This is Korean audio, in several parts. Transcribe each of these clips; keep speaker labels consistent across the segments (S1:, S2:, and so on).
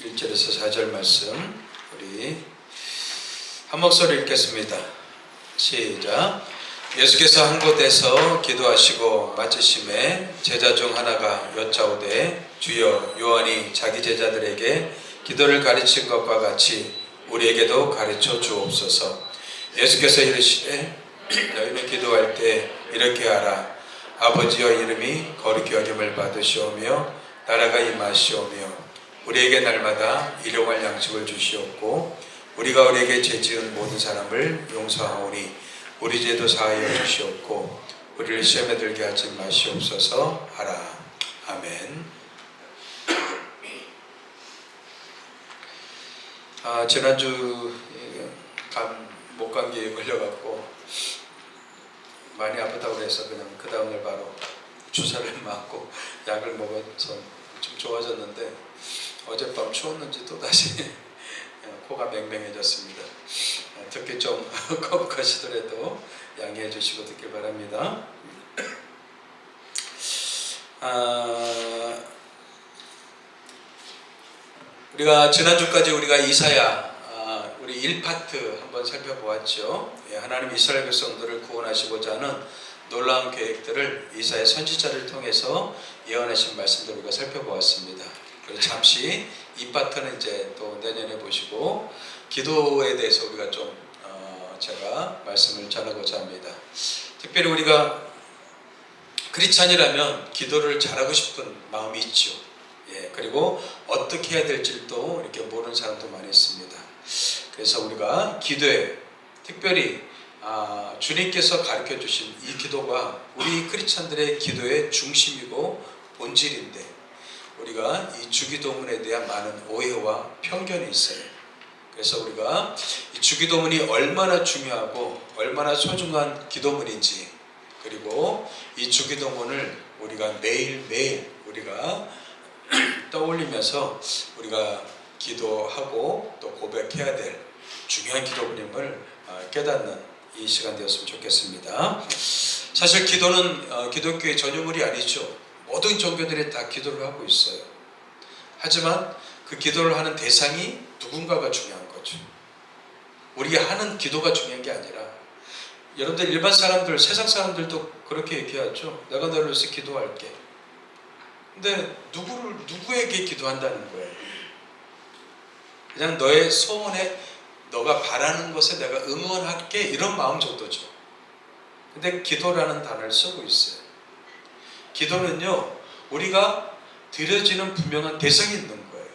S1: 1절에서 4절 말씀 우리 한 목소리 읽겠습니다. 시작. 예수께서 한 곳에서 기도하시고 마치심에 제자 중 하나가 여짜오되 주여 요한이 자기 제자들에게 기도를 가르친 것과 같이 우리에게도 가르쳐 주옵소서. 예수께서 이르시되 너희는 기도할 때 이렇게 하라. 아버지여 이름이 거룩히 여김을 받으시오며 나라가 임하시오며 우리에게 날마다 일용할 양식을 주시옵고 우리가 우리에게 죄지은 모든 사람을 용서하오니 우리 죄도 사하여 주시옵고 우리를 시험에 들게 하지 마시옵소서 하라. 아멘. 지난주 목감기에 걸려갖고 많이 아프다고 해서 그냥 그 다음날 바로 주사를 맞고 약을 먹어서 좀 좋아졌는데 어젯밤 추웠는지 또다시 코가 맹맹해졌습니다. 듣기 좀 거북하시더라도 양해해 주시고 듣길 바랍니다. 우리가 지난주까지 이사야 우리 1파트 한번 살펴보았죠. 하나님 이스라엘 백성들을 구원하시고자 하는 놀라운 계획들을 이사야 선지자를 통해서 예언하신 말씀들을 우리가 살펴보았습니다. 그리고 잠시 2파트는 이제 또 내년에 보시고 기도에 대해서 우리가 좀 제가 말씀을 전하고자 합니다. 특별히 우리가 크리스찬이라면 기도를 잘하고 싶은 마음이 있죠. 그리고 어떻게 해야 될지를 또 이렇게 모르는 사람도 많이 있습니다. 그래서 우리가 기도에 특별히 주님께서 가르쳐 주신 이 기도가 우리 크리스찬들의 기도의 중심이고 본질인데 우리가 이 주기도문에 대한 많은 오해와 편견이 있어요. 그래서 우리가 이 주기도문이 얼마나 중요하고 얼마나 소중한 기도문인지 그리고 이 주기도문을 우리가 매일매일 우리가 떠올리면서 우리가 기도하고 또 고백해야 될 중요한 기도문임을 깨닫는 이 시간 되었으면 좋겠습니다. 사실 기도는 기독교의 전유물이 아니죠. 모든 종교들이 다 기도를 하고 있어요. 하지만 그 기도를 하는 대상이 누군가가 중요한 거죠. 우리가 하는 기도가 중요한 게 아니라 여러분들 일반 사람들, 세상 사람들도 그렇게 얘기하죠. 내가 너를 위해서 기도할게. 근데 누구에게 기도한다는 거예요? 그냥 너의 소원에 너가 바라는 것에 내가 응원할게 이런 마음 정도죠. 근데 기도라는 단어를 쓰고 있어요. 기도는요, 우리가 드려지는 분명한 대상이 있는 거예요.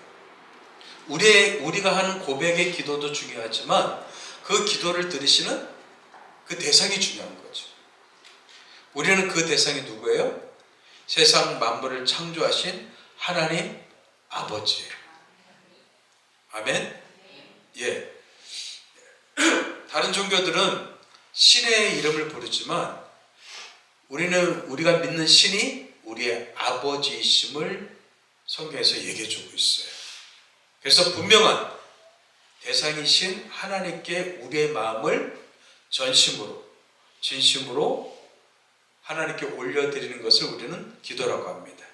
S1: 우리가 하는 고백의 기도도 중요하지만 그 기도를 들으시는 그 대상이 중요한 거죠. 우리는 그 대상이 누구예요? 세상 만물을 창조하신 하나님 아버지예요. 아멘? 예. 다른 종교들은 신의 이름을 부르지만 우리가 믿는 신이 우리의 아버지이심을 성경에서 얘기해주고 있어요. 그래서 분명한 대상이신 하나님께 우리의 마음을 전심으로 진심으로 하나님께 올려드리는 것을 우리는 기도라고 합니다.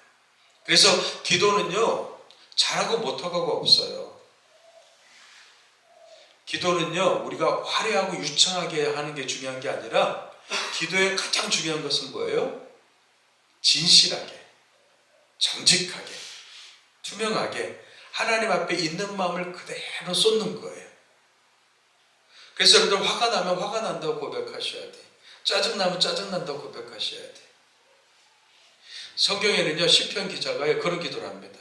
S1: 그래서 기도는요 잘하고 못하고가 없어요. 기도는요 우리가 화려하고 유창하게 하는 게 중요한 게 아니라 기도의 가장 중요한 것은 뭐예요? 진실하게, 정직하게, 투명하게 하나님 앞에 있는 마음을 그대로 쏟는 거예요. 그래서 여러분들 화가 나면 화가 난다고 고백하셔야 돼. 짜증나면 짜증난다고 고백하셔야 돼. 성경에는요 시편 기자가 그런 기도를 합니다.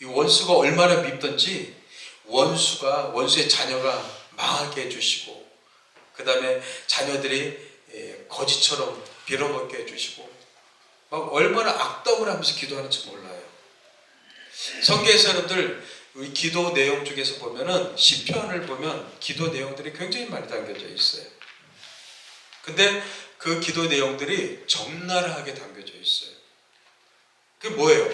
S1: 이 원수가 얼마나 밉든지 원수의 자녀가 망하게 해주시고 그 다음에 자녀들이 거지처럼 빌어먹게 해주시고 막 얼마나 악담을 하면서 기도하는지 몰라요. 성경에서 여러분들 우리 기도 내용 중에서 보면은 시편을 보면 기도 내용들이 굉장히 많이 담겨져 있어요. 근데 그 기도 내용들이 적나라하게 담겨져 있어요. 그게 뭐예요?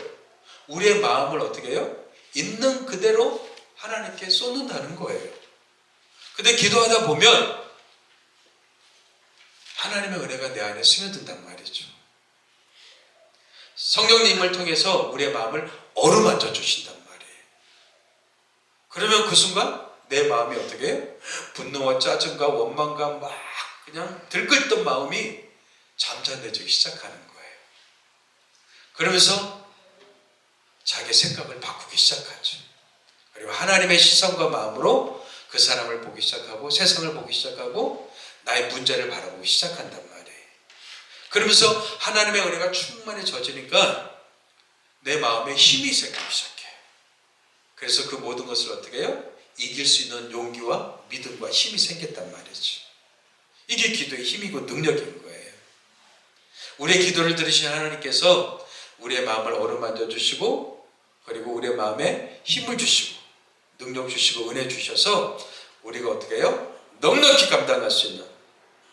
S1: 우리의 마음을 어떻게 해요? 있는 그대로 하나님께 쏟는다는 거예요. 근데 기도하다 보면 하나님의 은혜가 내 안에 스며든단 말이죠. 성령님을 통해서 우리의 마음을 어루만져 주신단 말이에요. 그러면 그 순간 내 마음이 어떻게 해요? 분노와 짜증과 원망과 막 그냥 들끓던 마음이 잠잠해지기 시작하는 거예요. 그러면서 자기 생각을 바꾸기 시작하죠. 그리고 하나님의 시선과 마음으로 그 사람을 보기 시작하고 세상을 보기 시작하고 나의 문제를 바라보기 시작한단 말이에요. 그러면서 하나님의 은혜가 충만해져지니까 내 마음에 힘이 생기기 시작해요. 그래서 그 모든 것을 어떻게 해요? 이길 수 있는 용기와 믿음과 힘이 생겼단 말이죠. 이게 기도의 힘이고 능력인 거예요. 우리의 기도를 들으신 하나님께서 우리의 마음을 어루만져 주시고 그리고 우리의 마음에 힘을 주시고 능력 주시고 은혜 주셔서 우리가 어떻게 해요? 넉넉히 감당할 수 있는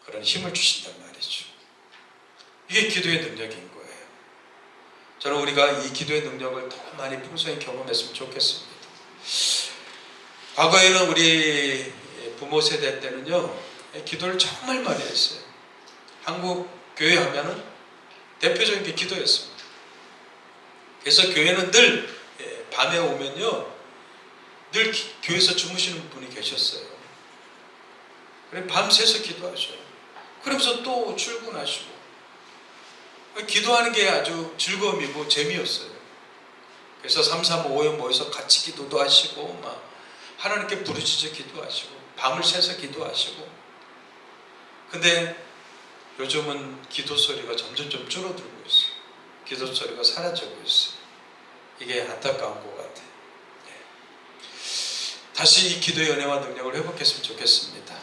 S1: 그런 힘을 주신단 말이죠. 이게 기도의 능력인 거예요. 저는 우리가 이 기도의 능력을 더 많이 풍성히 경험했으면 좋겠습니다. 과거에는 우리 부모 세대 때는요, 기도를 정말 많이 했어요. 한국 교회 하면은 대표적인 게 기도였습니다. 그래서 교회는 늘 밤에 오면요, 늘 교회에서 주무시는 분이 계셨어요. 그래 밤새서 기도하셔요. 그러면서 또 출근하시고. 기도하는 게 아주 즐거움이고 재미였어요. 그래서 335회 모여서 같이 기도도 하시고 막 하나님께 부르짖어 기도하시고 밤을 새서 기도하시고. 근데 요즘은 기도 소리가 점점 좀 줄어들고 있어요. 기도 소리가 사라지고 있어요. 이게 안타까운 것 같아요. 다시 이 기도의 은혜와 능력을 회복했으면 좋겠습니다.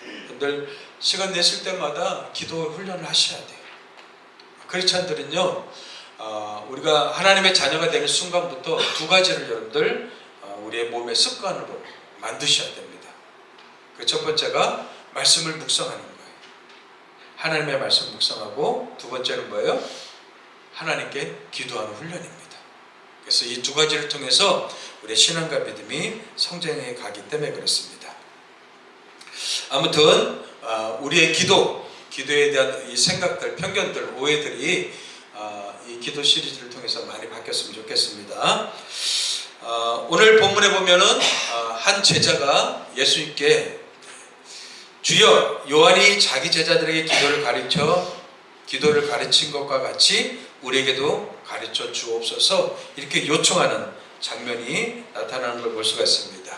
S1: 여러분들 시간 내실 때마다 기도 훈련을 하셔야 돼요. 크리스찬들은요, 우리가 하나님의 자녀가 되는 순간부터 두 가지를 여러분들 우리의 몸의 습관으로 만드셔야 됩니다. 그 첫 번째가 말씀을 묵상하는 거예요. 하나님의 말씀 묵상하고 두 번째는 뭐예요? 하나님께 기도하는 훈련입니다. 그래서 이 두 가지를 통해서 우리의 신앙과 믿음이 성장해 가기 때문에 그렇습니다. 아무튼 우리의 기도에 대한 이 생각들, 편견들, 오해들이 이 기도 시리즈를 통해서 많이 바뀌었으면 좋겠습니다. 오늘 본문에 보면은 한 제자가 예수님께 주여, 요한이 자기 제자들에게 기도를 가르친 것과 같이 우리에게도 가르쳐 주옵소서 이렇게 요청하는 장면이 나타나는 걸 볼 수가 있습니다.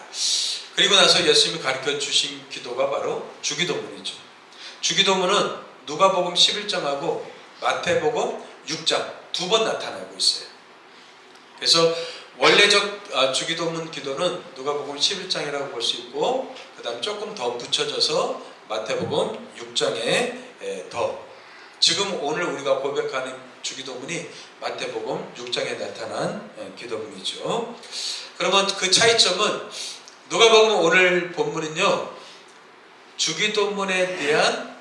S1: 그리고 나서 예수님이 가르쳐 주신 기도가 바로 주기도문이죠. 주기도문은 누가복음 11장하고 마태복음 6장 두 번 나타나고 있어요. 그래서 원래적 주기도문 기도는 누가복음 11장이라고 볼 수 있고 그 다음 조금 더 붙여져서 마태복음 6장에 지금 오늘 우리가 고백하는 주기도문이 마태복음 6장에 나타난 기도문이죠. 그러면 그 차이점은 누가복음 오늘 본문은요, 주기도문에 대한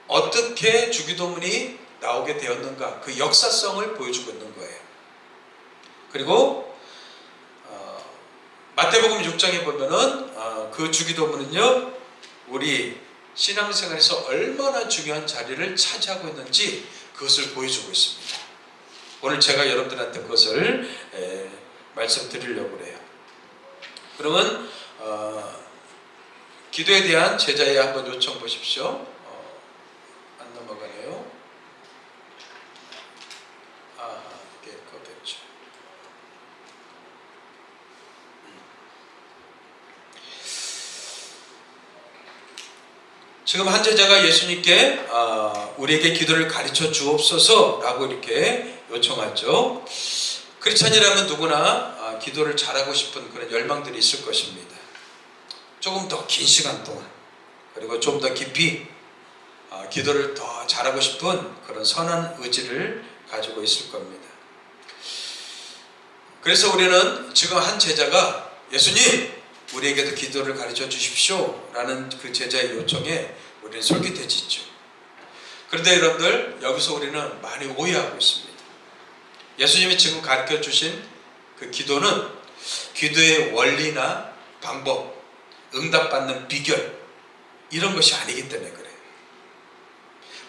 S1: 어떻게 주기도문이 나오게 되었는가 그 역사성을 보여주고 있는 거예요. 그리고 마태복음 6장에 보면은 그 주기도문은요, 우리 신앙생활에서 얼마나 중요한 자리를 차지하고 있는지 그것을 보여주고 있습니다. 오늘 제가 여러분들한테 그것을 말씀드리려고 그래요. 그러면 기도에 대한 제자의 한번 요청 보십시오. 안 넘어가네요. 이게 그거겠죠. 지금 한 제자가 예수님께 우리에게 기도를 가르쳐 주옵소서라고 이렇게 요청하죠. 크리스찬이라면 누구나 기도를 잘하고 싶은 그런 열망들이 있을 것입니다. 조금 더 긴 시간 동안 그리고 좀 더 깊이 기도를 더 잘하고 싶은 그런 선한 의지를 가지고 있을 겁니다. 그래서 우리는 지금 한 제자가 예수님 우리에게도 기도를 가르쳐 주십시오 라는 그 제자의 요청에 우리는 솔깃해지죠. 그런데 여러분들 여기서 우리는 많이 오해하고 있습니다. 예수님이 지금 가르쳐 주신 그 기도는 기도의 원리나 방법, 응답받는 비결 이런 것이 아니기 때문에 그래요.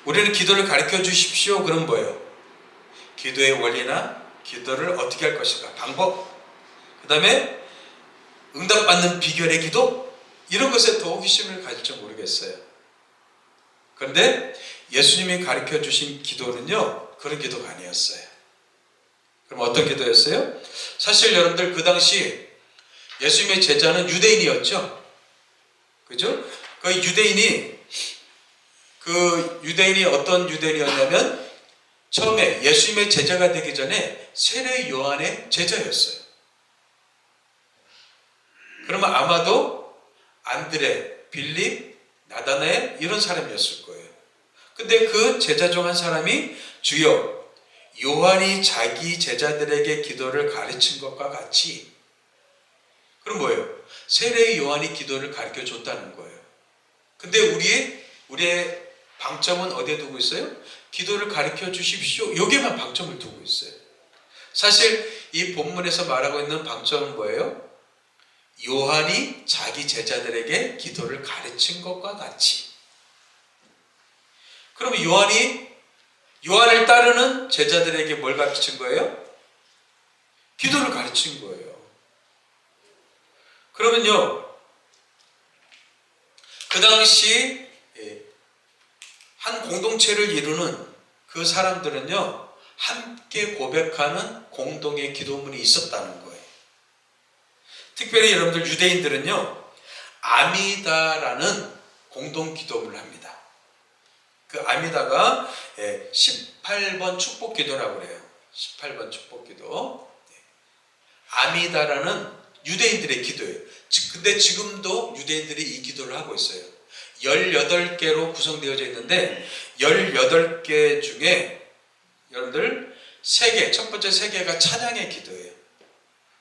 S1: 우리는 기도를 가르쳐 주십시오 그럼 뭐예요? 기도의 원리나 기도를 어떻게 할 것인가 방법, 그 다음에 응답받는 비결의 기도? 이런 것에 더 호기심을 가질지 모르겠어요. 그런데 예수님이 가르쳐 주신 기도는요, 그런 기도가 아니었어요. 그럼 어떤 기도였어요? 사실 여러분들 그 당시 예수님의 제자는 유대인이었죠. 그죠? 그 유대인이 어떤 유대인이었냐면 처음에 예수님의 제자가 되기 전에 세례 요한의 제자였어요. 그러면 아마도 안드레, 빌립, 나다나엘 이런 사람이었을 거예요. 근데 그 제자 중 한 사람이 주여 요한이 자기 제자들에게 기도를 가르친 것과 같이, 그럼 뭐예요? 세례 요한이 기도를 가르쳐 줬다는 거예요. 근데 우리의 방점은 어디에 두고 있어요? 기도를 가르쳐 주십시오. 여기에만 방점을 두고 있어요. 사실 이 본문에서 말하고 있는 방점은 뭐예요? 요한이 자기 제자들에게 기도를 가르친 것과 같이. 그러면 요한을 따르는 제자들에게 뭘 가르친 거예요? 기도를 가르친 거예요. 그러면요, 그 당시 한 공동체를 이루는 그 사람들은요, 함께 고백하는 공동의 기도문이 있었다는 거예요. 특별히 여러분들 유대인들은요, 아미다라는 공동 기도문을 합니다. 그 아미다가 18번 축복 기도라고 그래요. 18번 축복 기도. 아미다라는 유대인들의 기도예요. 근데 지금도 유대인들이 이 기도를 하고 있어요. 18개로 구성되어져 있는데 18개 중에 여러분들 3개, 첫 번째 3개가 찬양의 기도예요.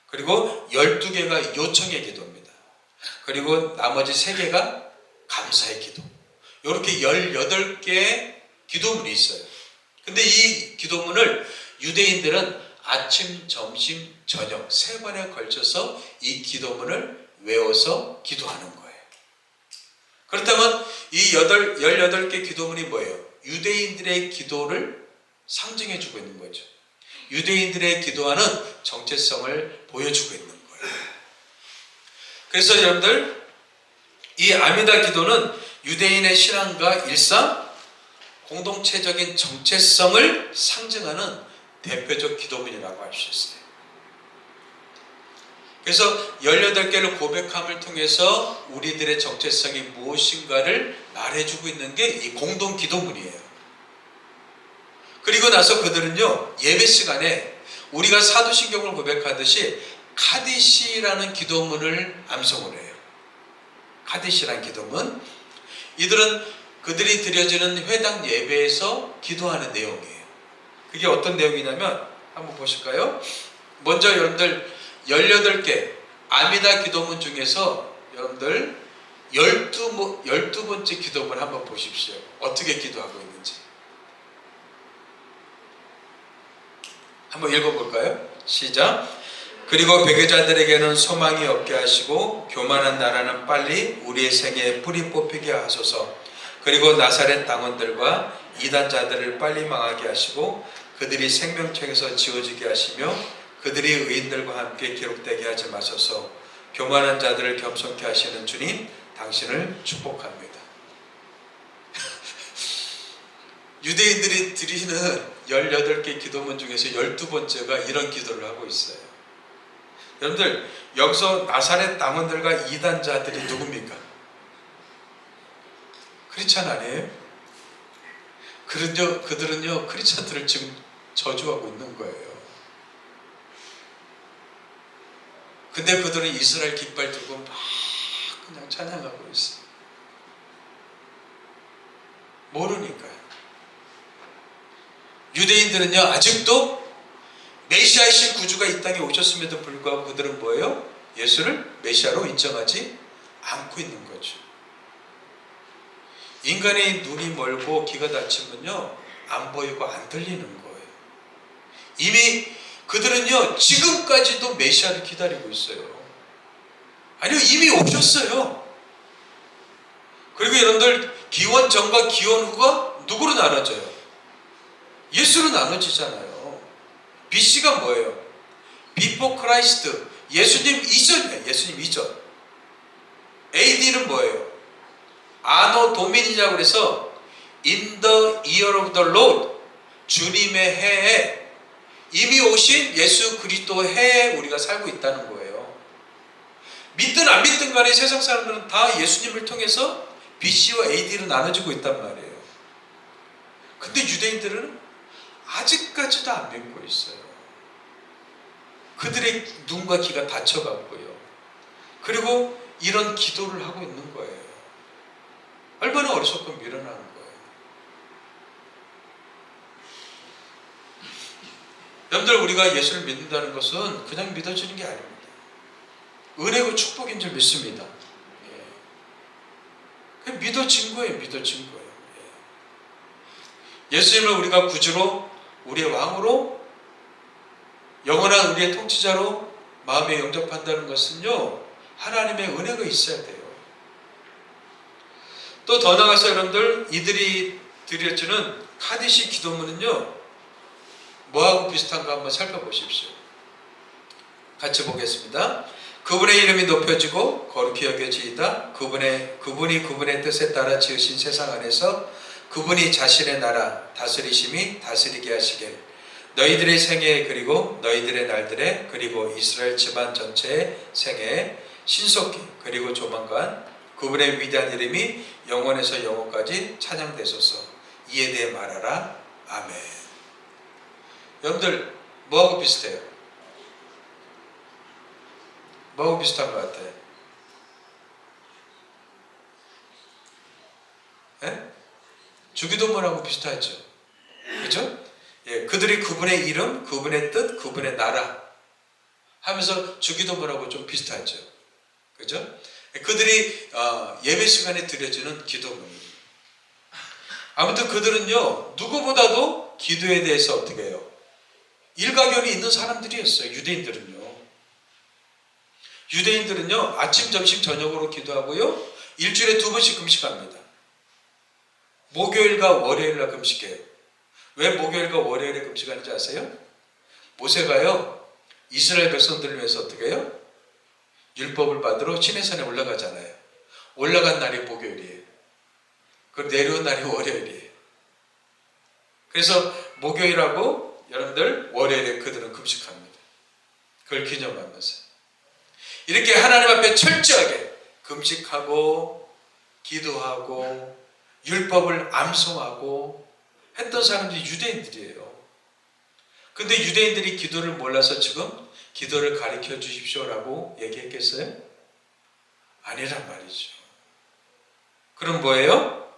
S1: 그리고 12개가 요청의 기도입니다. 그리고 나머지 3개가 감사의 기도. 이렇게 18개의 기도문이 있어요. 근데 이 기도문을 유대인들은 아침, 점심, 저녁 3번에 걸쳐서 이 기도문을 외워서 기도하는 거예요. 그렇다면 이 18개 기도문이 뭐예요? 유대인들의 기도를 상징해주고 있는 거죠. 유대인들의 기도하는 정체성을 보여주고 있는 거예요. 그래서 여러분들, 이 아미다 기도는 유대인의 신앙과 일상, 공동체적인 정체성을 상징하는 대표적 기도문이라고 할 수 있어요. 그래서 18개를 고백함을 통해서 우리들의 정체성이 무엇인가를 말해주고 있는 게 이 공동 기도문이에요. 그리고 나서 그들은요, 예배 시간에 우리가 사도신경을 고백하듯이 카디시라는 기도문을 암송을 해요. 카디시라는 기도문. 이들은 그들이 드려지는 회당 예배에서 기도하는 내용이에요. 그게 어떤 내용이냐면 한번 보실까요? 먼저 여러분들 18개 아미다 기도문 중에서 여러분들 12번째 기도문 한번 보십시오. 어떻게 기도하고 있는지 한번 읽어볼까요? 시작. 그리고 배교자들에게는 소망이 없게 하시고 교만한 나라는 빨리 우리의 생애에 뿌리 뽑히게 하소서. 그리고 나사렛 당원들과 이단자들을 빨리 망하게 하시고 그들이 생명책에서 지워지게 하시며 그들이 의인들과 함께 기록되게 하지 마소서. 교만한 자들을 겸손케 하시는 주님, 당신을 축복합니다. 유대인들이 드리는 18개 기도문 중에서 12번째가 이런 기도를 하고 있어요. 여러분들, 여기서 나사렛 당원들과 이단자들이 누굽니까? 크리스찬 아니에요? 그들은요 크리스찬들을 지금 저주하고 있는 거예요. 근데 그들은 이스라엘 깃발 들고 막 그냥 찬양하고 있어요. 모르니까요. 유대인들은요 아직도 메시아이신 구주가 이 땅에 오셨음에도 불구하고 그들은 뭐예요? 예수를 메시아로 인정하지 않고 있는 거죠. 인간의 눈이 멀고 귀가 닫히면요 안 보이고 안 들리는 거예요. 이미 그들은요 지금까지도 메시아를 기다리고 있어요. 아니요, 이미 오셨어요. 그리고 여러분들, 기원 전과 기원 후가 누구로 나눠져요? 예수로 나눠지잖아요. BC가 뭐예요? Before Christ, 예수님 이전이에요. 예수님 이전. AD는 뭐예요? 아노 도미니라고 그래서 In the year of the Lord, 주님의 해에 이미 오신 예수 그리스도 해에 우리가 살고 있다는 거예요. 믿든 안 믿든 간에 세상 사람들은 다 예수님을 통해서 BC와 AD로 나눠지고 있단 말이에요. 근데 유대인들은 아직까지도 안 믿고 있어요. 그들의 눈과 귀가 닫혀갔고요. 그리고 이런 기도를 하고 있는 거예요. 얼마나 어리석고 미련한 거예요. 여러분들, 우리가 예수를 믿는다는 것은 그냥 믿어지는 게 아닙니다. 은혜고 축복인 줄 믿습니다. 그냥 믿어진 거예요. 믿어진 거예요. 예수님을 우리가 구주로, 우리의 왕으로, 영원한 우리의 통치자로 마음에 영접한다는 것은요, 하나님의 은혜가 있어야 돼요. 또 더 나아가서 여러분들, 이들이 드려주는 카디시 기도문은요, 뭐하고 비슷한가 한번 살펴보십시오. 같이 보겠습니다. 그분의 이름이 높여지고 거룩히 여겨지이다. 그분이 그분의 뜻에 따라 지으신 세상 안에서 그분이 자신의 나라 다스리심이 다스리게 하시길. 너희들의 생애 그리고 너희들의 날들에 그리고 이스라엘 집안 전체의 생애에 신속히 그리고 조만간 그분의 위대한 이름이 영원에서 영원까지 찬양되소서. 이에 대해 말하라. 아멘. 여러분들, 뭐하고 비슷해요? 뭐하고 비슷한 것 같아요? 예? 주기도문하고 비슷하죠. 그죠? 예, 그들이 그분의 이름, 그분의 뜻, 그분의 나라 하면서 주기도문하고 좀 비슷하죠. 그죠? 그들이 예배 시간에 드려지는 기도문입니다. 아무튼 그들은요, 누구보다도 기도에 대해서 어떻게 해요? 일가견이 있는 사람들이었어요. 유대인들은요, 아침, 점심, 저녁으로 기도하고요, 일주일에 2번씩 금식합니다. 목요일과 월요일날 금식해요. 왜 목요일과 월요일에 금식하는지 아세요? 모세가요, 이스라엘 백성들을 위해서 어떻게 해요? 율법을 받으러 시내산에 올라가잖아요. 올라간 날이 목요일이에요. 그리고 내려온 날이 월요일이에요. 그래서 목요일하고 여러분들 월요일에 그들은 금식합니다. 그걸 기념하면서 이렇게 하나님 앞에 철저하게 금식하고 기도하고 율법을 암송하고 했던 사람들이 유대인들이에요. 근데 유대인들이 기도를 몰라서 지금 기도를 가르쳐 주십시오라고 얘기했겠어요? 아니란 말이죠. 그럼 뭐예요?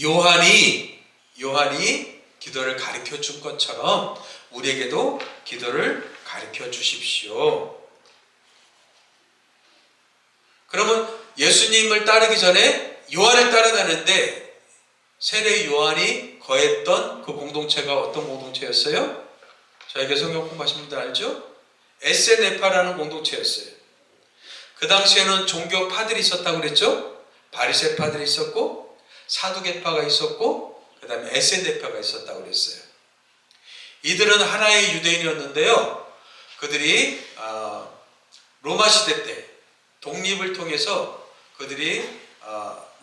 S1: 요한이 기도를 가르쳐 준 것처럼 우리에게도 기도를 가르쳐 주십시오. 그러면 예수님을 따르기 전에 요한을 따라다녔는데 세례 요한이 거했던 그 공동체가 어떤 공동체였어요? 저에게 성경 공부하신 분들 알죠? 에세네파라는 공동체였어요. 그 당시에는 종교 파들이 있었다고 그랬죠? 바리새파들이 있었고 사두개파가 있었고 그 다음에 에세네파가 있었다고 그랬어요. 이들은 하나의 유대인이었는데요. 그들이 로마 시대 때 독립을 통해서 그들이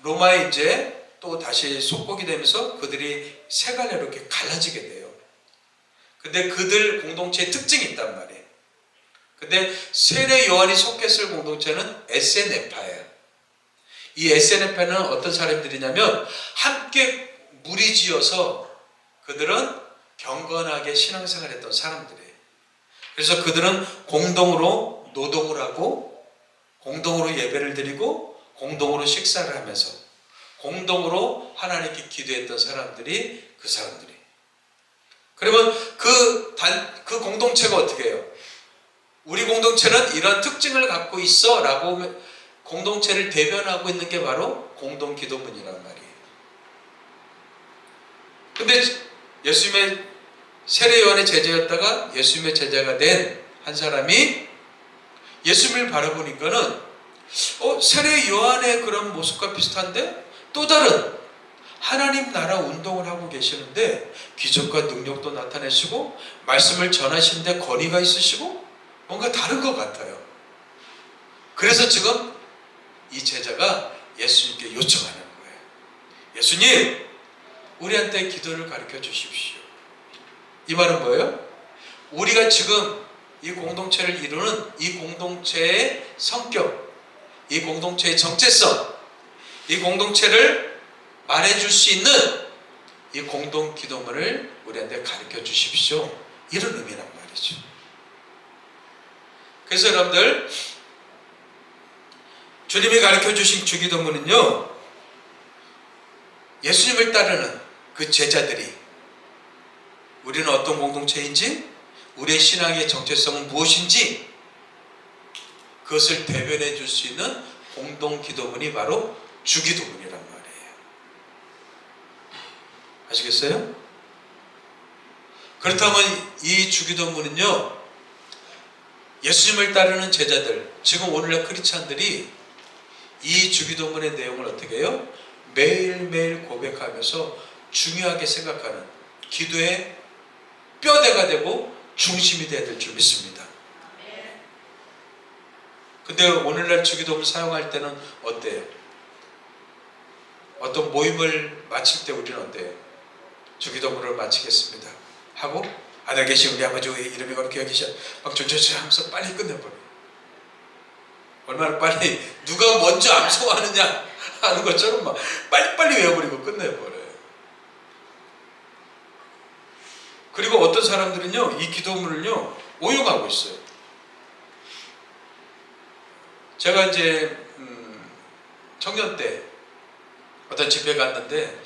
S1: 로마에 이제 또 다시 속국이 되면서 그들이 세 갈래로 이렇게 갈라지게 돼요. 근데 그들 공동체의 특징이 있단 말이에요. 근데 세례 요한이 속했을 공동체는 에세네파예요. 이 에세네파는 어떤 사람들이냐면 함께 무리지어서 그들은 경건하게 신앙생활을 했던 사람들이에요. 그래서 그들은 공동으로 노동을 하고 공동으로 예배를 드리고 공동으로 식사를 하면서 공동으로 하나님께 기도했던 사람들이 그 사람들이에요. 그러면 그 공동체가 어떻게 해요? 우리 공동체는 이런 특징을 갖고 있어 라고 공동체를 대변하고 있는 게 바로 공동기도문이란 말이에요. 근데 예수님의 세례 요한의 제자였다가 예수님의 제자가 된 한 사람이 예수님을 바라보니까는 세례 요한의 그런 모습과 비슷한데 또 다른 하나님 나라 운동을 하고 계시는데 기적과 능력도 나타내시고 말씀을 전하시는데 권위가 있으시고 뭔가 다른 것 같아요. 그래서 지금 이 제자가 예수님께 요청하는 거예요. 예수님, 우리한테 기도를 가르쳐 주십시오. 이 말은 뭐예요? 우리가 지금 이 공동체를 이루는 이 공동체의 성격, 이 공동체의 정체성, 이 공동체를 말해줄 수 있는 이 공동 기도문을 우리한테 가르쳐 주십시오. 이런 의미란 말이죠. 그래서 여러분들, 주님이 가르쳐 주신 주기도문은요, 예수님을 따르는 그 제자들이 우리는 어떤 공동체인지, 우리의 신앙의 정체성은 무엇인지 그것을 대변해 줄 수 있는 공동 기도문이 바로 주기도문이란 말이에요. 아시겠어요? 그렇다면 이 주기도문은요, 예수님을 따르는 제자들, 지금 오늘날 크리스찬들이 이 주기도문의 내용을 어떻게 해요? 매일매일 고백하면서 중요하게 생각하는 기도의 뼈대가 되고 중심이 되어야 될 줄 믿습니다. 근데 오늘날 주기도문을 사용할 때는 어때요? 어떤 모임을 마칠 때 우리는 어때요? 주기도문을 마치겠습니다 하고 하늘 계신 우리 아버지의 이름이 거룩히 여기셔 막 전전전 하면서 빨리 끝내버려요. 얼마나 빨리 누가 먼저 암송하느냐 하는 것처럼 막 빨리빨리 외워버리고 끝내버려요. 그리고 어떤 사람들은요, 이 기도문을요 오용하고 있어요. 제가 이제 청년 때 어떤 집회 갔는데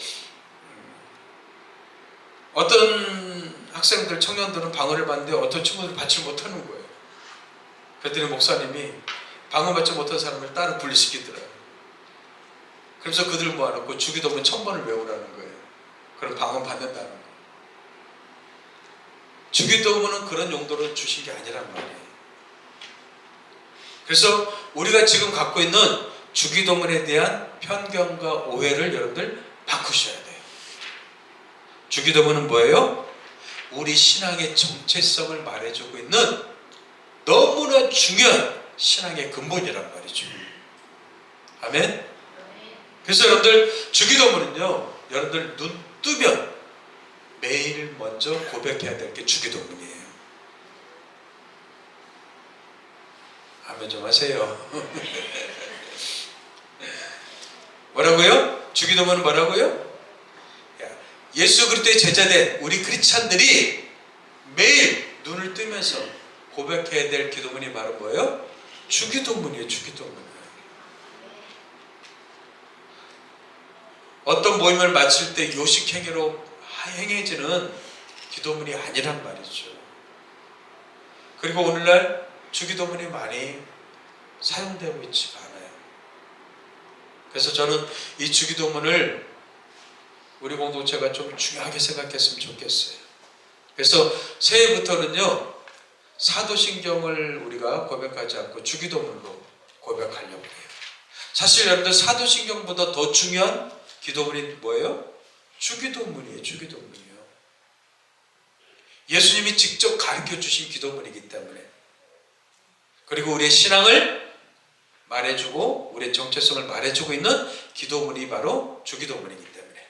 S1: 어떤 학생들, 청년들은 방언을 받는데 어떤 친구들은 받지 못하는 거예요. 그랬더니 목사님이 방언 받지 못한 사람을 따로 분리시키더라고요. 그래서 그들을 모아놓고 주기도문 1000번을 외우라는 거예요. 그럼 방언 받는다는 거예요. 주기도문은 그런 용도로 주신 게 아니란 말이에요. 그래서 우리가 지금 갖고 있는 주기도문에 대한 편견과 오해를 여러분들 바꾸셔야 돼요. 주기도문은 뭐예요? 우리 신앙의 정체성을 말해주고 있는 너무나 중요한 신앙의 근본이란 말이죠. 아멘? 그래서 여러분들 주기도문은요, 여러분들 눈 뜨면 매일 먼저 고백해야 될 게 주기도문이에요. 아멘 좀 하세요. 뭐라고요? 주기도문은 뭐라고요? 예수 그리스도의 제자된 우리 크리스찬들이 매일 눈을 뜨면서 고백해야 될 기도문이 바로 뭐예요? 주기도문이에요. 주기도문. 어떤 모임을 마칠 때 요식행위로 행해지는 기도문이 아니란 말이죠. 그리고 오늘날 주기도문이 많이 사용되고 있지가 않아요. 그래서 저는 이 주기도문을 우리 공동체가 좀 중요하게 생각했으면 좋겠어요. 그래서 새해부터는요, 사도신경을 우리가 고백하지 않고 주기도문으로 고백하려고 해요. 사실 여러분들 사도신경보다 더 중요한 기도문이 뭐예요? 주기도문이에요. 주기도문이요. 예수님이 직접 가르쳐 주신 기도문이기 때문에, 그리고 우리의 신앙을 말해주고 우리의 정체성을 말해주고 있는 기도문이 바로 주기도문이기 때문에,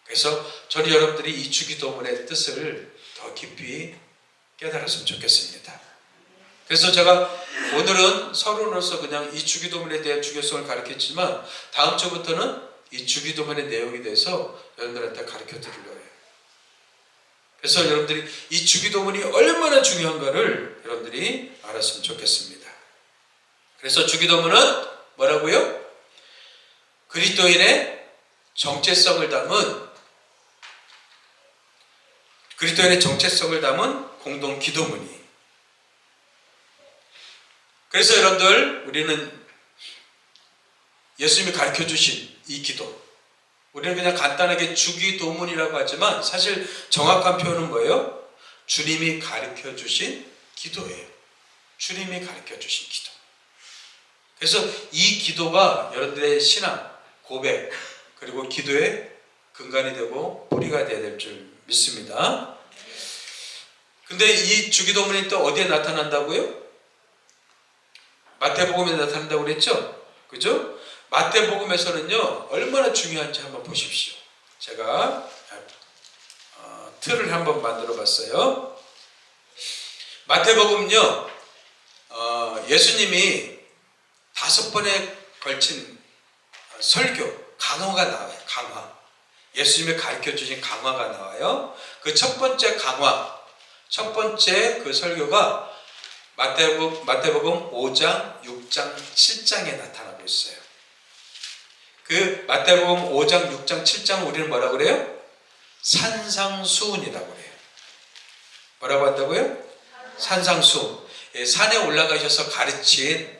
S1: 그래서 저는 여러분들이 이 주기도문의 뜻을 더 깊이 깨달았으면 좋겠습니다. 그래서 제가 오늘은 서론으로서 그냥 이 주기도문에 대한 중요성을 가르쳤지만, 다음 주부터는 이 주기도문의 내용에 대해서 여러분들한테 가르쳐 드리려고 해요. 그래서 여러분들이 이 주기도문이 얼마나 중요한가를 여러분들이 알았으면 좋겠습니다. 그래서 주기도문은 뭐라고요? 그리스도인의 정체성을 담은 공동 기도문이. 그래서 여러분들, 우리는 예수님이 가르쳐 주신 이 기도, 우리는 그냥 간단하게 주기도문이라고 하지만 사실 정확한 표현은 뭐예요? 주님이 가르쳐 주신 기도예요. 주님이 가르쳐 주신 기도. 그래서 이 기도가 여러분들의 신앙, 고백, 그리고 기도의 근간이 되고 뿌리가 되어야 될 줄 믿습니다. 근데 근데 이 주기도문이 또 어디에 나타난다고요? 마태복음에 나타난다고 그랬죠? 그죠? 마태복음에서는요, 얼마나 중요한지 한번 보십시오. 제가 틀을 한번 만들어 봤어요. 마태복음요, 예수님이 5번에 걸친 설교, 강화가 나와요. 강화. 예수님이 가르쳐 주신 강화가 나와요. 그 첫 번째 강화, 첫 번째 그 설교가 마태복음 5장, 6장, 7장에 나타나고 있어요. 그 마태복음 5장, 6장, 7장을 우리는 뭐라고 그래요? 산상수훈이라고 그래요. 뭐라고 한다고요? 산상수훈. 산에 올라가셔서 가르친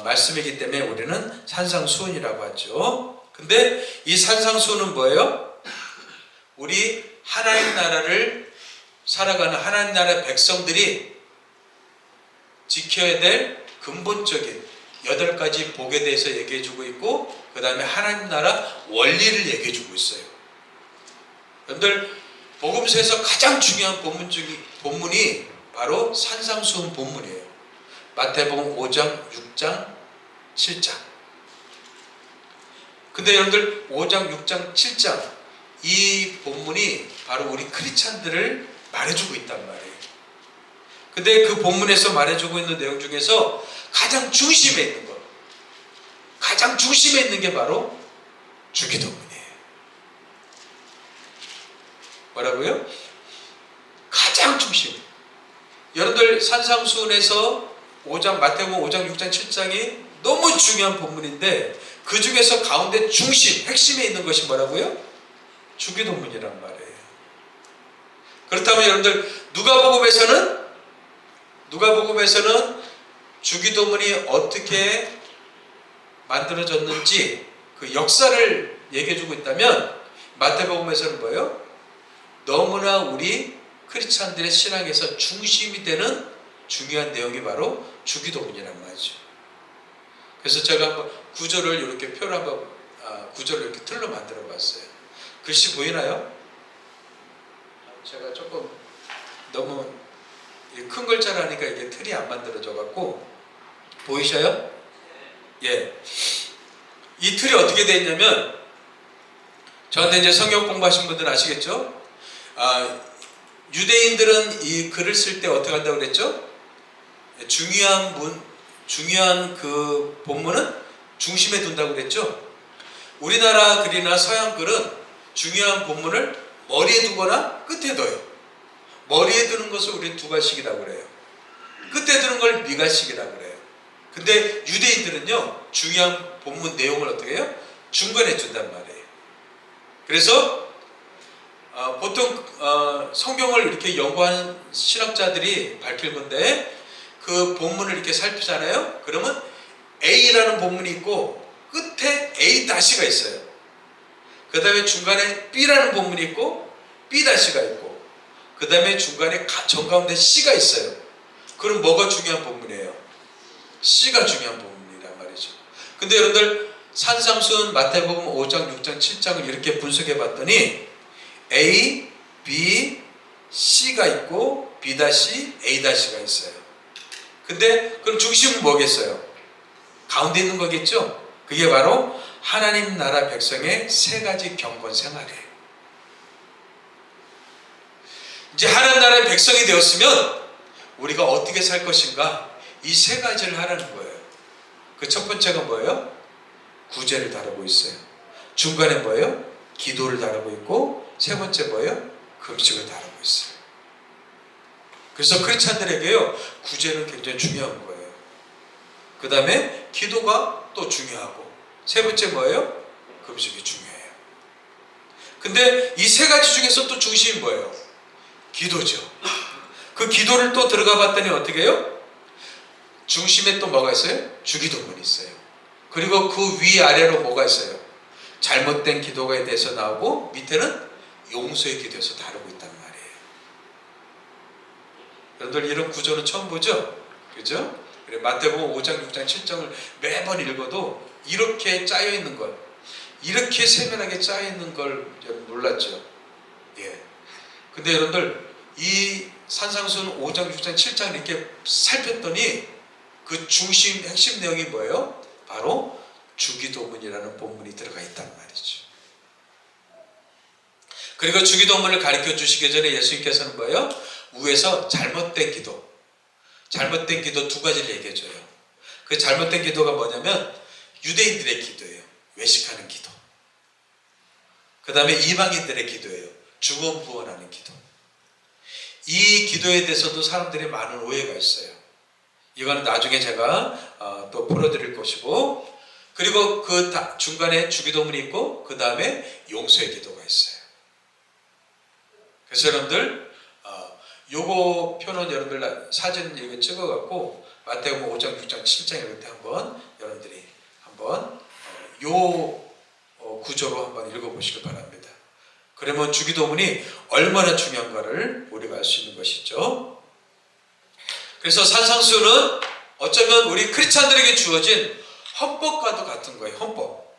S1: 말씀이기 때문에 우리는 산상수훈이라고 하죠. 근데 이 산상수훈은 뭐예요? 우리 하나님 나라를 살아가는 하나님 나라의 백성들이 지켜야 될 근본적인 8가지 복에 대해서 얘기해주고 있고, 그 다음에 하나님 나라 원리를 얘기해주고 있어요. 여러분들, 복음서에서 가장 중요한 본문이 바로 산상수훈 본문이에요. 마태복음 5장, 6장, 7장. 근데 여러분들 5장, 6장, 7장 이 본문이 바로 우리 크리스찬들을 말해주고 있단 말이에요. 근데 그 본문에서 말해주고 있는 내용 중에서 가장 중심에 있는 것, 가장 중심에 있는 게 바로 주기도문이에요. 뭐라고요? 가장 중심. 여러분들 산상수훈에서 마태복음 5장, 6장, 7장이 너무 중요한 본문인데 그 중에서 가운데 중심, 핵심에 있는 것이 뭐라고요? 주기도문이란 말이에요. 그렇다면 여러분들 누가복음에서는 주기도문이 어떻게 만들어졌는지 그 역사를 얘기해주고 있다면 마태복음에서는 뭐예요? 너무나 우리 크리스찬들의 신앙에서 중심이 되는 중요한 내용이 바로 주기도문이란 말이죠. 그래서 제가 한번 구절을 이렇게 구절을 이렇게 틀로 만들어 봤어요. 글씨 보이나요? 제가 조금 너무 큰 글자를 하니까 이게 틀이 안 만들어져 갖고 보이셔요? 예. 이 틀이 어떻게 되어 있냐면, 저한테 이제 성경 공부하신 분들은 아시겠죠? 유대인들은 이 글을 쓸 때 어떻게 한다고 그랬죠? 중요한 그 본문은 중심에 둔다고 그랬죠? 우리나라 글이나 서양 글은 중요한 본문을 머리에 두거나 끝에 둬요. 머리에 두는 것을 우리는 두가식이라고 그래요. 끝에 두는 걸 미가식이라고 그래요. 근데 유대인들은요, 중요한 본문 내용을 어떻게 해요? 중간에 둔단 말이에요. 그래서 보통 성경을 이렇게 연구하는 신학자들이 밝힐 건데, 그 본문을 이렇게 살피잖아요. 그러면 A라는 본문이 있고 끝에 A-가 있어요. 그 다음에 중간에 B라는 본문이 있고 B-가 있고, 그 다음에 중간에 정가운데 C가 있어요. 그럼 뭐가 중요한 본문이에요? C가 중요한 본문이란 말이죠. 근데 여러분들 산상수훈 마태복음 5장, 6장, 7장을 이렇게 분석해 봤더니 A, B, C가 있고 B-, A-가 있어요. 근데 그럼 중심은 뭐겠어요? 가운데 있는 거겠죠? 그게 바로 하나님 나라 백성의 3가지 경건 생활이에요. 이제 하나님 나라의 백성이 되었으면 우리가 어떻게 살 것인가? 이 3가지를 하라는 거예요. 그 첫 번째가 뭐예요? 구제를 다루고 있어요. 중간에 뭐예요? 기도를 다루고 있고, 세 번째 뭐예요? 금식을 다루고 있어요. 그래서 크리스찬들에게요, 구제는 굉장히 중요한 거예요. 그 다음에 기도가 또 중요하고, 세 번째 뭐예요? 금식이 중요해요. 근데 이 3가지 중에서 또 중심이 뭐예요? 기도죠. 그 기도를 또 들어가 봤더니 어떻게 해요? 중심에 또 뭐가 있어요? 주기도문이 있어요. 그리고 그 위아래로 뭐가 있어요? 잘못된 기도에 대해서 나오고, 밑에는 용서의 기도에서 다루고 있단 말이에요. 여러분들 이런 구조는 처음 보죠? 그죠? 마태복음 5장, 6장, 7장을 매번 읽어도 이렇게 짜여있는 걸, 이렇게 세밀하게 짜여있는 걸 여러분 몰랐죠? 예. 근데 여러분들 이 산상수훈 5장, 6장, 7장 이렇게 살폈더니 그 중심, 핵심 내용이 뭐예요? 바로 주기도문이라는 본문이 들어가 있단 말이죠. 그리고 주기도문을 가르쳐 주시기 전에 예수님께서는 뭐예요? 위에서 잘못된 기도 두 가지를 얘기해 줘요. 그 잘못된 기도가 뭐냐면 유대인들의 기도예요. 외식하는 기도. 그 다음에 이방인들의 기도예요. 주건부원하는 기도. 이 기도에 대해서도 사람들이 많은 오해가 있어요. 이거는 나중에 제가 또 풀어드릴 것이고, 그리고 그 중간에 주기도문이 있고 그 다음에 용서의 기도가 있어요. 그래서 여러분들 요거 표는 여러분들 사진 이거 찍어갖고 마태복음 5장, 6장, 7장 이럴 때 한번 여러분들이 한번 요 구조로 한번 읽어보시길 바랍니다. 그러면 주기도문이 얼마나 중요한가를 우리가 알 수 있는 것이죠. 그래서 산상수훈은 어쩌면 우리 크리스찬들에게 주어진 헌법과도 같은 거예요. 헌법.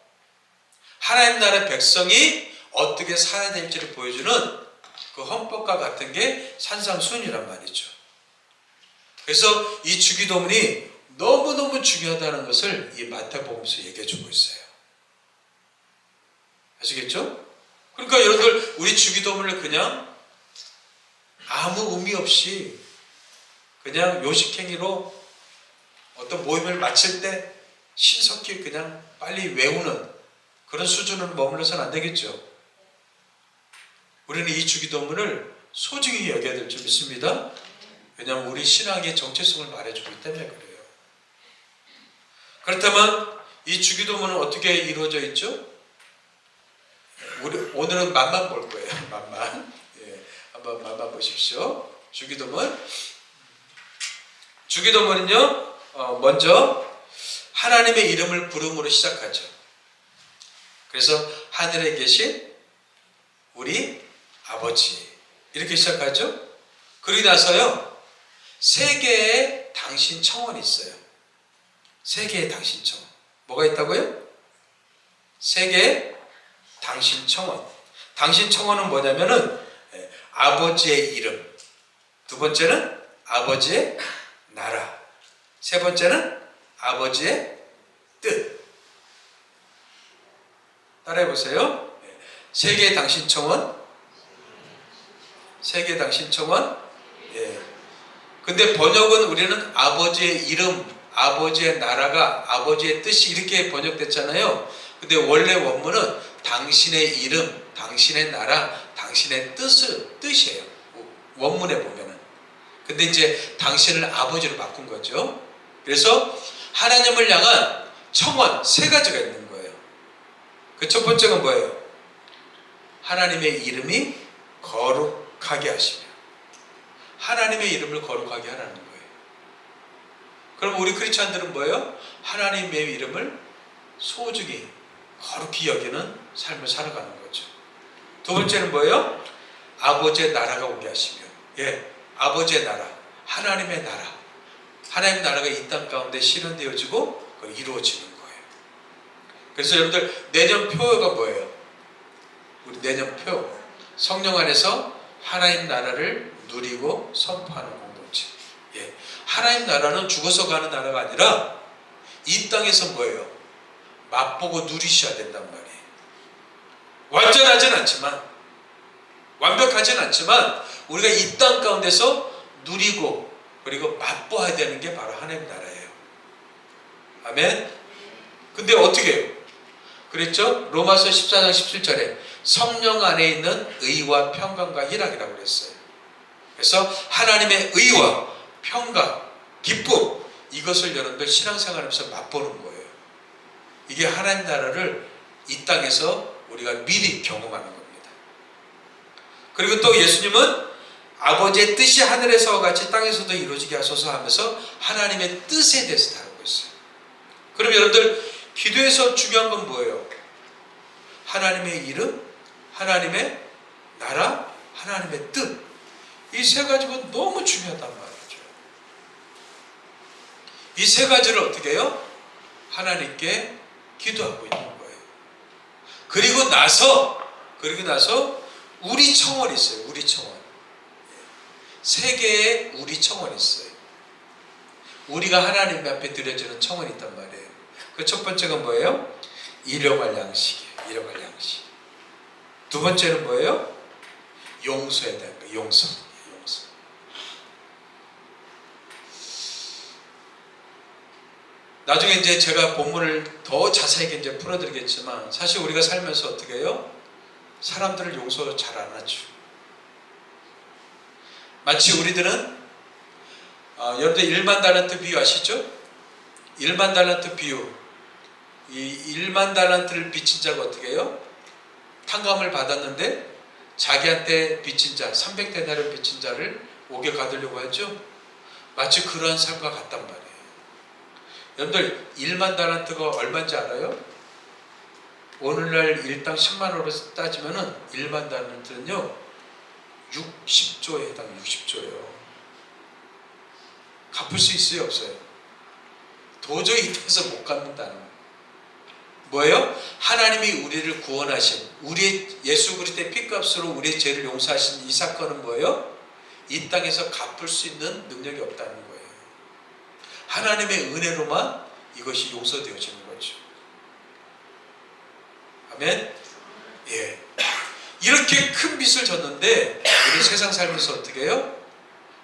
S1: 하나님 나라의 백성이 어떻게 살아야 될지를 보여주는 그 헌법과 같은 게 산상수훈이란 말이죠. 그래서 이 주기도문이 너무너무 중요하다는 것을 이 마태복음에서 얘기해 주고 있어요. 아시겠죠? 그러니까 여러분들 우리 주기도문을 그냥 아무 의미 없이 그냥 요식행위로 어떤 모임을 마칠 때 신속히 그냥 빨리 외우는 그런 수준으로 머물러서는 안 되겠죠. 우리는 이 주기도문을 소중히 여겨야 될 줄 믿습니다. 왜냐하면 우리 신앙의 정체성을 말해주기 때문에 그래요. 그렇다면 이 주기도문은 어떻게 이루어져 있죠? 오늘은 맛만 볼 거예요. 맛만. 예, 한번 맛만 보십시오. 주기도문은요, 먼저 하나님의 이름을 부름으로 시작하죠. 그래서 하늘에 계신 우리 아버지 이렇게 시작하죠. 그러고 나서요, 세 개의 당신 청원이 있어요. 세 개의 당신 청원. 뭐가 있다고요? 세 개의 당신 청원. 당신 청원은 뭐냐면은 아버지의 이름, 두 번째는 아버지의 나라, 세 번째는 아버지의 뜻. 따라해 보세요. 세 개의 당신 청원, 세 개의 당신 청원. 예. 근데 번역은 우리는 아버지의 이름, 아버지의 나라가 아버지의 뜻이 이렇게 번역됐잖아요. 근데 원래 원문은 당신의 이름, 당신의 나라, 당신의 뜻이에요. 원문에 보면은. 근데 이제 당신을 아버지로 바꾼 거죠. 그래서 하나님을 향한 청원 세 가지가 있는 거예요. 그 첫 번째가 뭐예요? 하나님의 이름이 거룩하게 하시며, 하나님의 이름을 거룩하게 하라는 거예요. 그럼 우리 크리스찬들은 뭐예요? 하나님의 이름을 소중히 거룩히 여기는 삶을 살아가는 거죠. 두 번째는 뭐예요? 아버지의 나라가 오게 하시며, 예, 아버지의 나라, 하나님의 나라, 하나님의 나라가 이 땅 가운데 실현되어지고 이루어지는 거예요. 그래서 여러분들 내년 표가 뭐예요? 우리 내년 표, 성령 안에서 하나님 나라를 누리고 선포하는 공동체. 예, 하나님 나라는 죽어서 가는 나라가 아니라 이 땅에서 뭐예요? 맛보고 누리셔야 된단 말이에요. 완전하진 않지만, 완벽하진 않지만 우리가 이 땅 가운데서 누리고 그리고 맛보아야 되는 게 바로 하나님 나라예요. 아멘. 근데 어떻게 해요? 그랬죠? 로마서 14장 17절에 성령 안에 있는 의와 평강과 희락이라고 그랬어요. 그래서 하나님의 의와 평강, 기쁨, 이것을 여러분들 신앙생활하면서 맛보는 거예요. 이게 하나님 나라를 이 땅에서 우리가 미리 경험하는 겁니다. 그리고 또 예수님은 아버지의 뜻이 하늘에서와 같이 땅에서도 이루어지게 하소서 하면서 하나님의 뜻에 대해서 다루고 있어요. 그럼 여러분들 기도에서 중요한 건 뭐예요? 하나님의 이름, 하나님의 나라, 하나님의 뜻. 이 세 가지가 너무 중요하단 말이죠. 이 세 가지를 어떻게 해요? 하나님께 기도하고 있는 거예요. 그리고 나서 우리 청원이 있어요. 우리 청원. 세계에 우리 청원이 있어요. 우리가 하나님 앞에 드려지는 청원이 있단 말이에요. 그 첫 번째가 뭐예요? 일용할 양식이에요. 일용할 양식. 두 번째는 뭐예요? 용서에 대한 거예요. 용서. 나중에 이제 제가 본문을 더 자세하게 이제 풀어드리겠지만, 사실 우리가 살면서 어떻게 해요? 사람들을 용서 잘 안 하죠. 마치 우리들은 여러분들 1만 달란트 비유 아시죠? 1만 달란트 비유. 이 1만 달란트를 빚진 자가 어떻게 해요? 탕감을 받았는데 자기한테 빚진 자, 300데나리온 빚진 자를 옥에 가두려고 하죠. 마치 그러한 삶과 같단 말이에요. 여러분들 1만 달란트가 얼마인지 알아요? 오늘날 일당 10만원으로 따지면은 1만 달란트는요 60조에 해당. 60조예요. 갚을 수 있어요, 없어요? 도저히 이 땅에서 못 갚는다는 거예요. 뭐예요? 하나님이 우리를 구원하신, 우리 예수 그리스도의 피값으로 우리의 죄를 용서하신 이 사건은 뭐예요? 이 땅에서 갚을 수 있는 능력이 없다는 거예요. 하나님의 은혜로만 이것이 용서되어지는 거죠. 아멘? 예. 이렇게 큰 빚을 졌는데 우리 세상 살면서 어떻게 해요?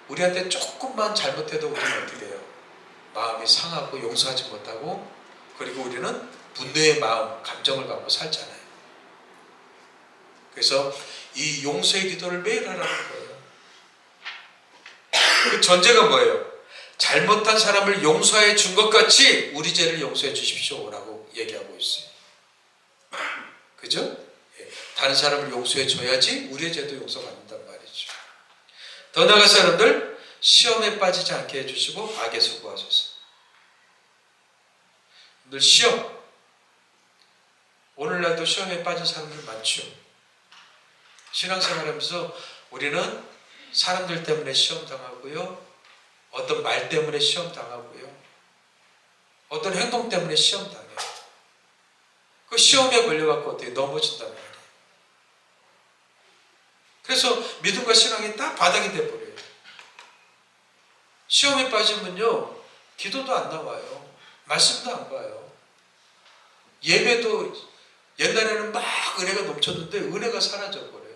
S1: 우리한테 조금만 잘못해도 우리는 어떻게 해요? 마음이 상하고 용서하지 못하고, 그리고 우리는 분노의 마음, 감정을 갖고 살잖아요. 그래서 이 용서의 기도를 매일 하라는 거예요. 그 전제가 뭐예요? 잘못한 사람을 용서해 준 것 같이 우리 죄를 용서해 주십시오 라고 얘기하고 있어요. 그죠? 다른 사람을 용서해 줘야지 우리의 죄도 용서받는단 말이죠. 더 나아가서 여러분들, 시험에 빠지지 않게 해주시고 악에서 구하소서. 여러분들 시험, 오늘날도 시험에 빠진 사람들 많죠. 신앙생활하면서 우리는 사람들 때문에 시험 당하고요, 어떤 말 때문에 시험 당하고요, 어떤 행동 때문에 시험 당해요. 그 시험에 걸려갖고 어떻게 넘어진단 말이에요. 그래서 믿음과 신앙이 딱 바닥이 돼버려요. 시험에 빠지면요, 기도도 안 나와요. 말씀도 안 봐요. 예배도 옛날에는 막 은혜가 넘쳤는데 은혜가 사라져버려요.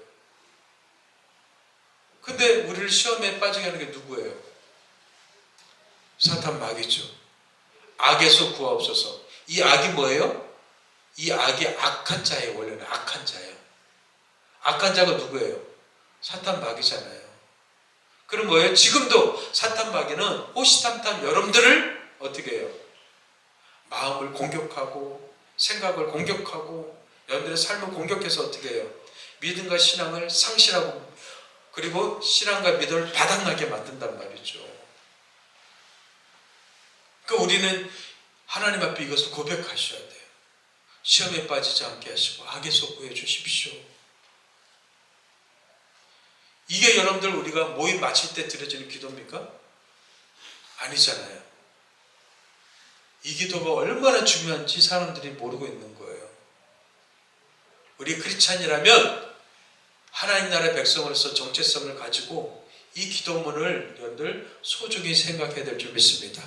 S1: 근데 우리를 시험에 빠지게 하는 게 누구예요? 사탄 마귀죠. 악에서 구하옵소서. 이 악이 뭐예요? 이 악이 악한 자예요. 원래는 악한 자예요. 악한 자가 누구예요? 사탄 마귀잖아요. 그럼 뭐예요? 지금도 사탄 마귀는 호시탐탐 여러분들을 어떻게 해요? 마음을 공격하고 생각을 공격하고 여러분들의 삶을 공격해서 어떻게 해요? 믿음과 신앙을 상실하고, 그리고 신앙과 믿음을 바닥나게 만든단 말이죠. 그러니까 우리는 하나님 앞에 이것을 고백하셔야 돼요. 시험에 빠지지 않게 하시고 악에서 구해 주십시오. 이게 여러분들 우리가 모임 마칠 때 드려지는 기도입니까? 아니잖아요. 이 기도가 얼마나 중요한지 사람들이 모르고 있는 거예요. 우리 크리스찬이라면 하나님 나라의 백성으로서 정체성을 가지고 이 기도문을 여러분들 소중히 생각해야 될 줄 믿습니다.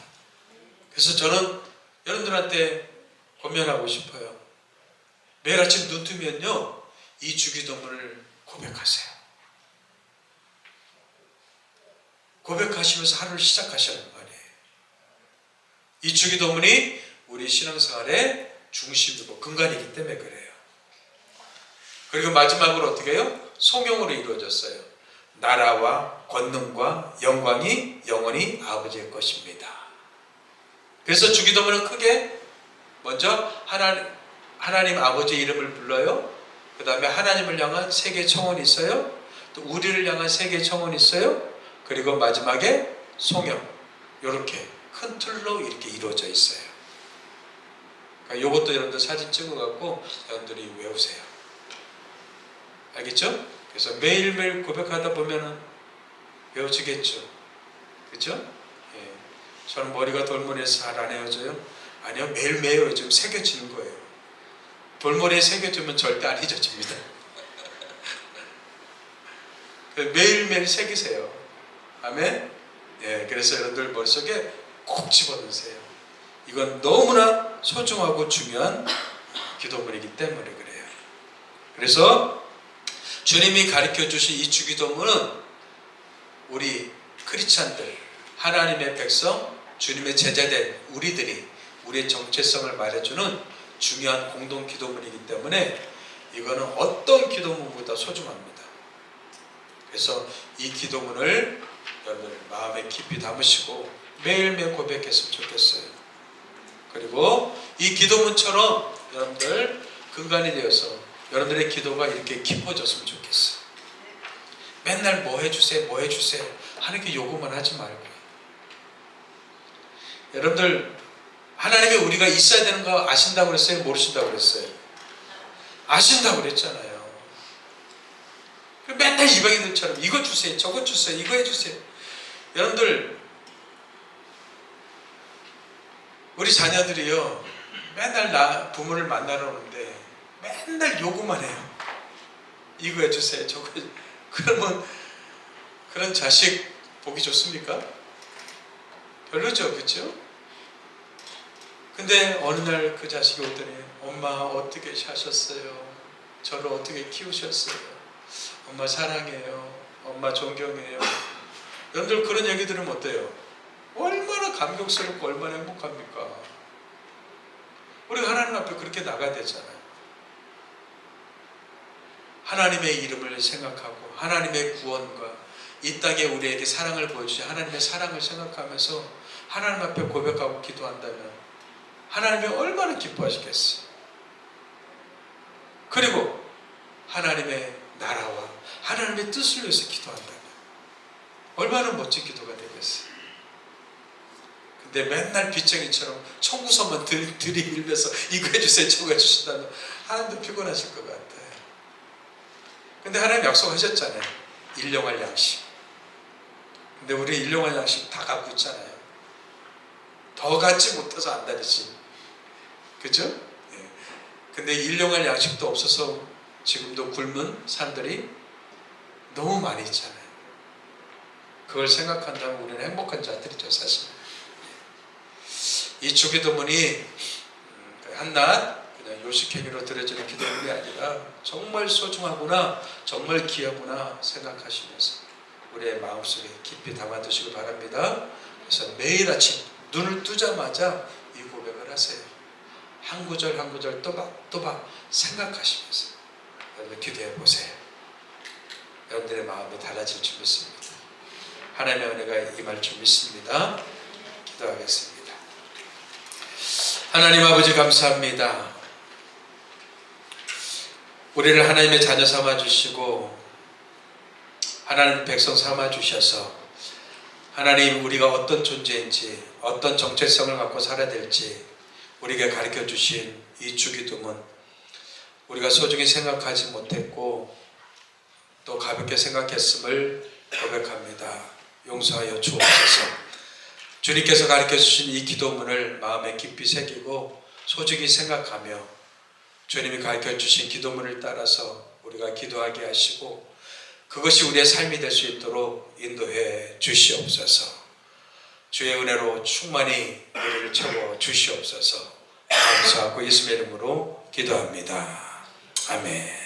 S1: 그래서 저는 여러분들한테 권면하고 싶어요. 매일 아침 눈 뜨면요, 이 주기도문을 고백하세요. 고백하시면서 하루를 시작하시는 거예요. 이 주기도문이 우리 신앙생활의 중심이고 근간이기 때문에 그래요. 그리고 마지막으로 어떻게 해요? 성령으로 이루어졌어요. 나라와 권능과 영광이 영원히 아버지의 것입니다. 그래서 주기도문은 크게 먼저 하나님 아버지의 이름을 불러요. 그 다음에 하나님을 향한 세계 청원이 있어요. 또 우리를 향한 세계 청원이 있어요. 그리고 마지막에 성령, 이렇게 큰 틀로 이렇게 이루어져 있어요. 그러니까 이것도 여러분들 사진 찍어갖고 여러분들이 외우세요. 알겠죠? 그래서 매일매일 고백하다 보면은 외워지겠죠. 그렇죠? 예. 저는 머리가 돌머리에서 잘 안 헤어져요? 아니요, 매일매일 지금 새겨지는 거예요. 돌머리에 새겨지면 절대 안 잊어집니다. 매일매일 새기세요. 아멘. 예, 그래서 여러분들 머릿속에 꼭 집어넣으세요. 이건 너무나 소중하고 중요한 기도문이기 때문에 그래요. 그래서 주님이 가르쳐 주신 이 주기도문은 우리 크리스찬들, 하나님의 백성, 주님의 제자된 우리들이 우리의 정체성을 말해주는 중요한 공동 기도문이기 때문에 이거는 어떤 기도문보다 소중합니다. 그래서 이 기도문을 여러분들 마음에 깊이 담으시고 매일매일 고백했으면 좋겠어요. 그리고 이 기도문처럼 여러분들 근간이 되어서 여러분들의 기도가 이렇게 깊어졌으면 좋겠어요. 맨날 뭐 해주세요, 뭐 해주세요 하는 게 요구만 하지 말고, 여러분들 하나님이 우리가 있어야 되는 거 아신다고 그랬어요? 모르신다고 그랬어요? 아신다고 그랬잖아요. 맨날 이방인들처럼 이거 주세요, 저거 주세요, 이거 해주세요. 여러분들 우리 자녀들이요 맨날 부모를 만나러 오는데 맨날 요구만 해요. 이거 해주세요, 저거 해주세요. 그러면 그런 자식 보기 좋습니까? 별로죠, 그렇죠? 근데 어느 날 그 자식이 오더니 엄마 어떻게 사셨어요? 저를 어떻게 키우셨어요? 엄마 사랑해요. 엄마 존경해요. 여러분들 그런 얘기 들으면 어때요? 얼마나 감격스럽고 얼마나 행복합니까? 우리가 하나님 앞에 그렇게 나가야 되잖아요. 하나님의 이름을 생각하고 하나님의 구원과 이 땅에 우리에게 사랑을 보여주신 하나님의 사랑을 생각하면서 하나님 앞에 고백하고 기도한다면 하나님이 얼마나 기뻐하시겠어요. 그리고 하나님의 나라와 하나님의 뜻을 위해서 기도한다면 얼마나 멋진 기도가 되겠어요. 근데 맨날 빚쟁이처럼 청구서만 들이밀면서 이거 해주세요, 저거 해주신다면 하나님도 피곤하실 것 같아요. 근데 하나님 약속하셨잖아요. 일용할 양식. 근데 우리 일용할 양식 다 갖고 있잖아요. 더 갖지 못해서 안달이지. 그죠? 예. 근데 일용할 양식도 없어서 지금도 굶은 사람들이 너무 많이 있잖아요. 그걸 생각한다면 우리는 행복한 자들이죠, 사실. 이 주기도문이 한낱 그냥 요식행위로 드려지는 기도문이 아니라 정말 소중하구나, 정말 귀하구나 생각하시면서 우리의 마음속에 깊이 담아두시기 바랍니다. 그래서 매일 아침 눈을 뜨자마자 이 고백을 하세요. 한 구절 한 구절 또박 생각하시면서 여러분 기도해 보세요. 여러분들의 마음이 달라질 줄 믿습니다. 하나님의 은혜가 임할 줄 믿습니다. 기도하겠습니다. 하나님 아버지 감사합니다. 우리를 하나님의 자녀 삼아 주시고 하나님 백성 삼아 주셔서 하나님 우리가 어떤 존재인지 어떤 정체성을 갖고 살아야 될지 우리에게 가르쳐 주신 이 주기도문 우리가 소중히 생각하지 못했고 또 가볍게 생각했음을 고백합니다. 용서하여 주옵소서. 주님께서 가르쳐 주신 이 기도문을 마음에 깊이 새기고 소중히 생각하며 주님이 가르쳐 주신 기도문을 따라서 우리가 기도하게 하시고 그것이 우리의 삶이 될 수 있도록 인도해 주시옵소서. 주의 은혜로 충만히 우리를 채워 주시옵소서. 감사하고 예수의 이름으로 기도합니다. 아멘.